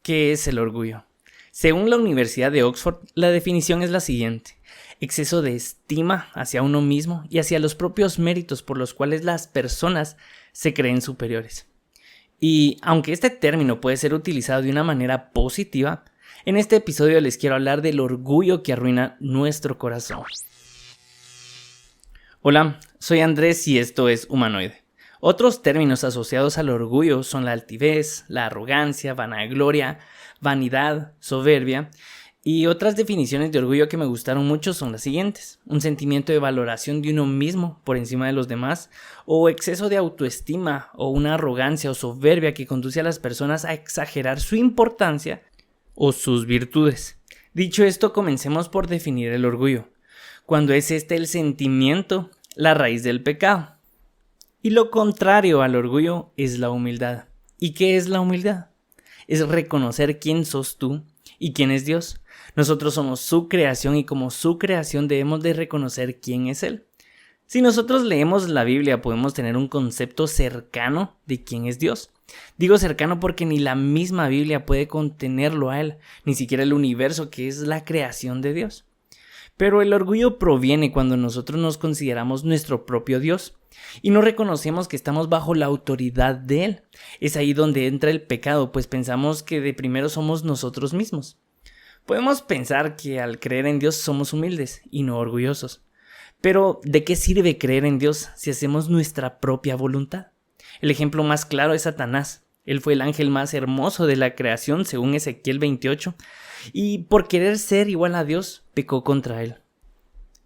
¿Qué es el orgullo? Según la Universidad de Oxford, la definición es la siguiente: exceso de estima hacia uno mismo y hacia los propios méritos por los cuales las personas se creen superiores. Y aunque este término puede ser utilizado de una manera positiva, en este episodio les quiero hablar del orgullo que arruina nuestro corazón. Hola, soy Andrés y esto es Humanoide. Otros términos asociados al orgullo son la altivez, la arrogancia, vanagloria, vanidad, soberbia, y otras definiciones de orgullo que me gustaron mucho son las siguientes: un sentimiento de valoración de uno mismo por encima de los demás, o exceso de autoestima, o una arrogancia o soberbia que conduce a las personas a exagerar su importancia o sus virtudes. Dicho esto, comencemos por definir el orgullo, cuando es el sentimiento, la raíz del pecado. Y lo contrario al orgullo es la humildad. ¿Y qué es la humildad? Es reconocer quién sos tú y quién es Dios. Nosotros somos su creación y como su creación debemos de reconocer quién es Él. Si nosotros leemos la Biblia podemos tener un concepto cercano de quién es Dios. Digo cercano porque ni la misma Biblia puede contenerlo a Él, ni siquiera el universo, que es la creación de Dios. Pero el orgullo proviene cuando nosotros nos consideramos nuestro propio Dios y no reconocemos que estamos bajo la autoridad de Él. Es ahí donde entra el pecado, pues pensamos que de primero somos nosotros mismos. Podemos pensar que al creer en Dios somos humildes y no orgullosos. Pero ¿de qué sirve creer en Dios si hacemos nuestra propia voluntad? El ejemplo más claro es Satanás. Él fue el ángel más hermoso de la creación, según Ezequiel 28, y por querer ser igual a Dios, pecó contra él.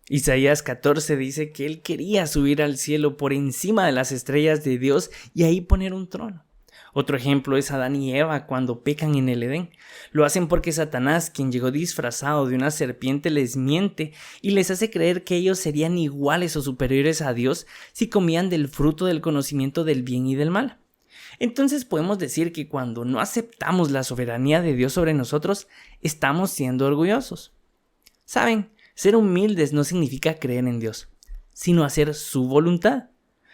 Isaías 14 dice que él quería subir al cielo por encima de las estrellas de Dios y ahí poner un trono. Otro ejemplo es Adán y Eva cuando pecan en el Edén. Lo hacen porque Satanás, quien llegó disfrazado de una serpiente, les miente y les hace creer que ellos serían iguales o superiores a Dios si comían del fruto del conocimiento del bien y del mal. Entonces podemos decir que cuando no aceptamos la soberanía de Dios sobre nosotros, estamos siendo orgullosos. ¿Saben? Ser humildes no significa creer en Dios, sino hacer su voluntad.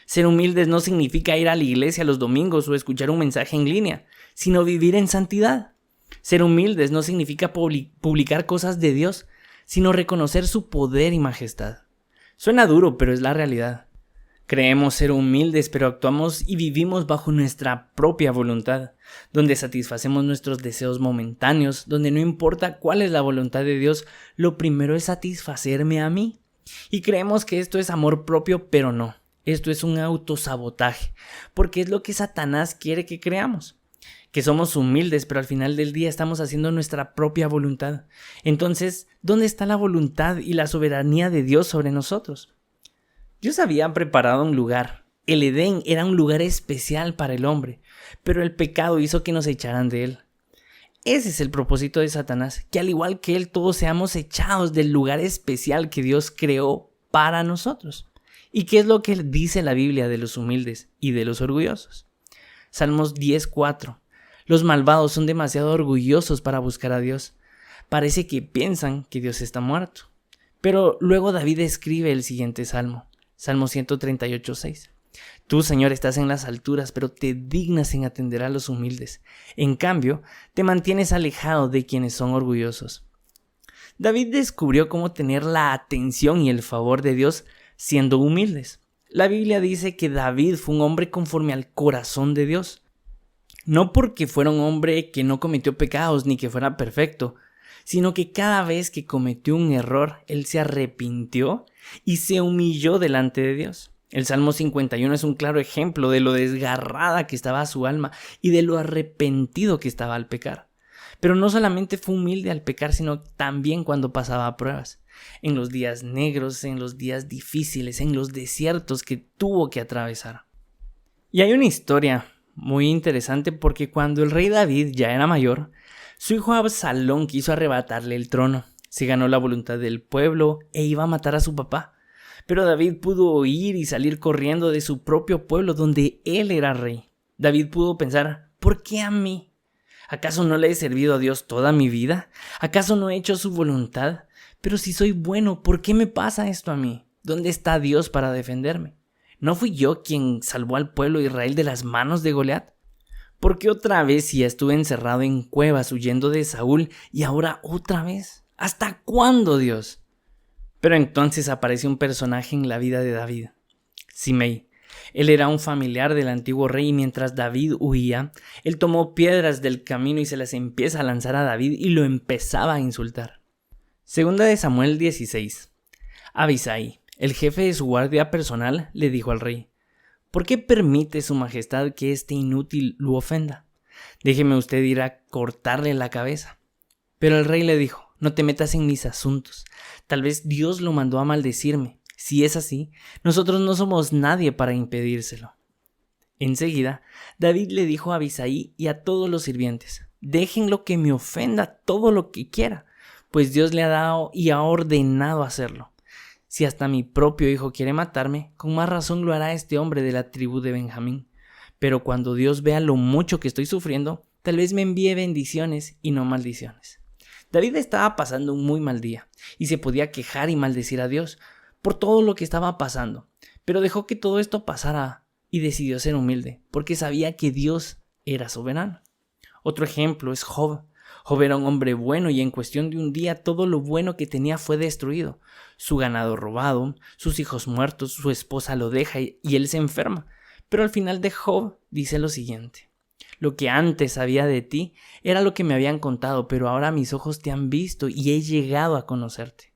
Ser humildes no significa ir a la iglesia los domingos o escuchar un mensaje en línea, sino vivir en santidad. Ser humildes no significa publicar cosas de Dios, sino reconocer su poder y majestad. Suena duro, pero es la realidad. Creemos ser humildes, pero actuamos y vivimos bajo nuestra propia voluntad, donde satisfacemos nuestros deseos momentáneos, donde no importa cuál es la voluntad de Dios, lo primero es satisfacerme a mí. Y creemos que esto es amor propio, pero no. Esto es un autosabotaje, porque es lo que Satanás quiere que creamos. Que somos humildes, pero al final del día estamos haciendo nuestra propia voluntad. Entonces, ¿dónde está la voluntad y la soberanía de Dios sobre nosotros? Dios había preparado un lugar. El Edén era un lugar especial para el hombre, pero el pecado hizo que nos echaran de él. Ese es el propósito de Satanás, que al igual que él todos seamos echados del lugar especial que Dios creó para nosotros. ¿Y qué es lo que dice la Biblia de los humildes y de los orgullosos? Salmos 10:4. Los malvados son demasiado orgullosos para buscar a Dios. Parece que piensan que Dios está muerto. Pero luego David escribe el siguiente salmo. Salmo 138:6. Tú, Señor, estás en las alturas, pero te dignas en atender a los humildes. En cambio, te mantienes alejado de quienes son orgullosos. David descubrió cómo tener la atención y el favor de Dios siendo humildes. La Biblia dice que David fue un hombre conforme al corazón de Dios. No porque fuera un hombre que no cometió pecados ni que fuera perfecto, sino que cada vez que cometió un error, él se arrepintió y se humilló delante de Dios. El Salmo 51 es un claro ejemplo de lo desgarrada que estaba su alma y de lo arrepentido que estaba al pecar. Pero no solamente fue humilde al pecar, sino también cuando pasaba pruebas. En los días negros, en los días difíciles, en los desiertos que tuvo que atravesar. Y hay una historia muy interesante porque cuando el rey David ya era mayor, su hijo Absalón quiso arrebatarle el trono. Se ganó la voluntad del pueblo e iba a matar a su papá. Pero David pudo huir y salir corriendo de su propio pueblo donde él era rey. David pudo pensar, ¿por qué a mí? ¿Acaso no le he servido a Dios toda mi vida? ¿Acaso no he hecho su voluntad? Pero si soy bueno, ¿por qué me pasa esto a mí? ¿Dónde está Dios para defenderme? ¿No fui yo quien salvó al pueblo de Israel de las manos de Goliat? ¿Por qué otra vez si ya estuve encerrado en cuevas huyendo de Saúl y ahora otra vez? ¿Hasta cuándo, Dios? Pero entonces aparece un personaje en la vida de David, Simei. Él era un familiar del antiguo rey y mientras David huía, él tomó piedras del camino y se las empieza a lanzar a David y lo empezaba a insultar. Segunda de Samuel 16. Abisai, el jefe de su guardia personal, le dijo al rey: ¿por qué permite su majestad que este inútil lo ofenda? Déjeme usted ir a cortarle la cabeza. Pero el rey le dijo: no te metas en mis asuntos. Tal vez Dios lo mandó a maldecirme. Si es así, nosotros no somos nadie para impedírselo. Enseguida, David le dijo a Abisai y a todos los sirvientes: déjenlo que me ofenda todo lo que quiera, pues Dios le ha dado y ha ordenado hacerlo. Si hasta mi propio hijo quiere matarme, con más razón lo hará este hombre de la tribu de Benjamín. Pero cuando Dios vea lo mucho que estoy sufriendo, tal vez me envíe bendiciones y no maldiciones. David estaba pasando un muy mal día y se podía quejar y maldecir a Dios por todo lo que estaba pasando, pero dejó que todo esto pasara y decidió ser humilde porque sabía que Dios era soberano. Otro ejemplo es Job. Job era un hombre bueno y en cuestión de un día todo lo bueno que tenía fue destruido. Su ganado robado, sus hijos muertos, su esposa lo deja y él se enferma. Pero al final de Job dice lo siguiente: lo que antes sabía de ti era lo que me habían contado, pero ahora mis ojos te han visto y he llegado a conocerte.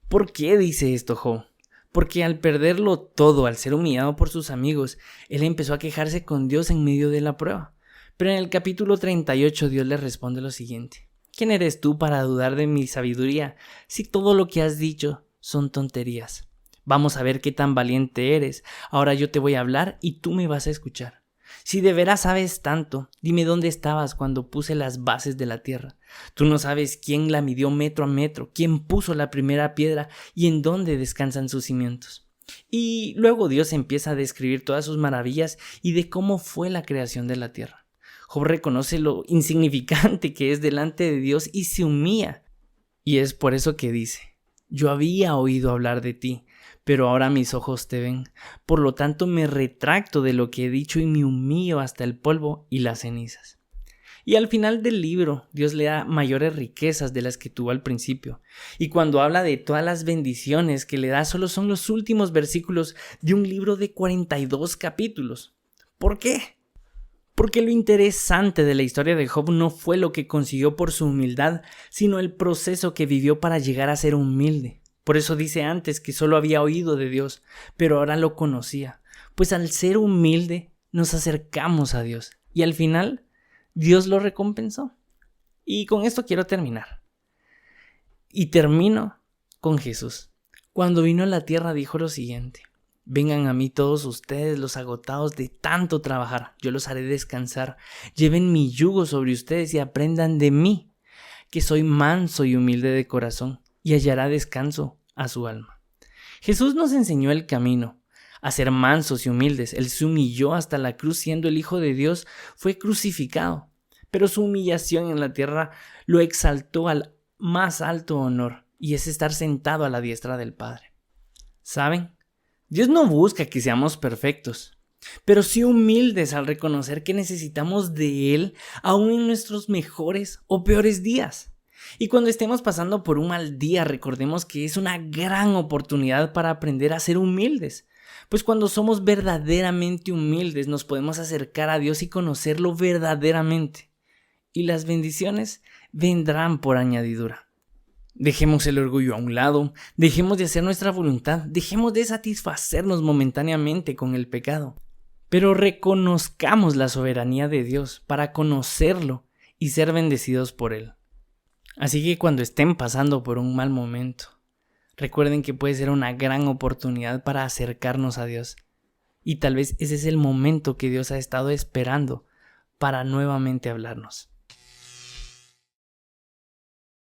¿Por qué dice esto Job? Porque al perderlo todo, al ser humillado por sus amigos, él empezó a quejarse con Dios en medio de la prueba. Pero en el capítulo 38 Dios le responde lo siguiente: ¿quién eres tú para dudar de mi sabiduría si todo lo que has dicho son tonterías? Vamos a ver qué tan valiente eres. Ahora yo te voy a hablar y tú me vas a escuchar. Si de veras sabes tanto, dime dónde estabas cuando puse las bases de la tierra. Tú no sabes quién la midió metro a metro, quién puso la primera piedra y en dónde descansan sus cimientos. Y luego Dios empieza a describir todas sus maravillas y de cómo fue la creación de la tierra. Job reconoce lo insignificante que es delante de Dios y se humilla. Y es por eso que dice: yo había oído hablar de ti, pero ahora mis ojos te ven. Por lo tanto me retracto de lo que he dicho y me humillo hasta el polvo y las cenizas. Y al final del libro, Dios le da mayores riquezas de las que tuvo al principio. Y cuando habla de todas las bendiciones que le da, solo son los últimos versículos de un libro de 42 capítulos. ¿Por qué? Porque lo interesante de la historia de Job no fue lo que consiguió por su humildad, sino el proceso que vivió para llegar a ser humilde. Por eso dice antes que solo había oído de Dios, pero ahora lo conocía. Pues al ser humilde nos acercamos a Dios y al final Dios lo recompensó. Y con esto quiero terminar. Y termino con Jesús. Cuando vino a la tierra dijo lo siguiente: vengan a mí todos ustedes los agotados de tanto trabajar, yo los haré descansar. Lleven mi yugo sobre ustedes y aprendan de mí, que soy manso y humilde de corazón, y hallará descanso a su alma. Jesús nos enseñó el camino, a ser mansos y humildes. Él se humilló hasta la cruz siendo el Hijo de Dios, fue crucificado, pero su humillación en la tierra lo exaltó al más alto honor, y es estar sentado a la diestra del Padre. ¿Saben? Dios no busca que seamos perfectos, pero sí humildes al reconocer que necesitamos de Él aún en nuestros mejores o peores días. Y cuando estemos pasando por un mal día, recordemos que es una gran oportunidad para aprender a ser humildes. Pues cuando somos verdaderamente humildes nos podemos acercar a Dios y conocerlo verdaderamente. Y las bendiciones vendrán por añadidura. Dejemos el orgullo a un lado, dejemos de hacer nuestra voluntad, dejemos de satisfacernos momentáneamente con el pecado, pero reconozcamos la soberanía de Dios para conocerlo y ser bendecidos por Él. Así que cuando estén pasando por un mal momento, recuerden que puede ser una gran oportunidad para acercarnos a Dios, y tal vez ese es el momento que Dios ha estado esperando para nuevamente hablarnos.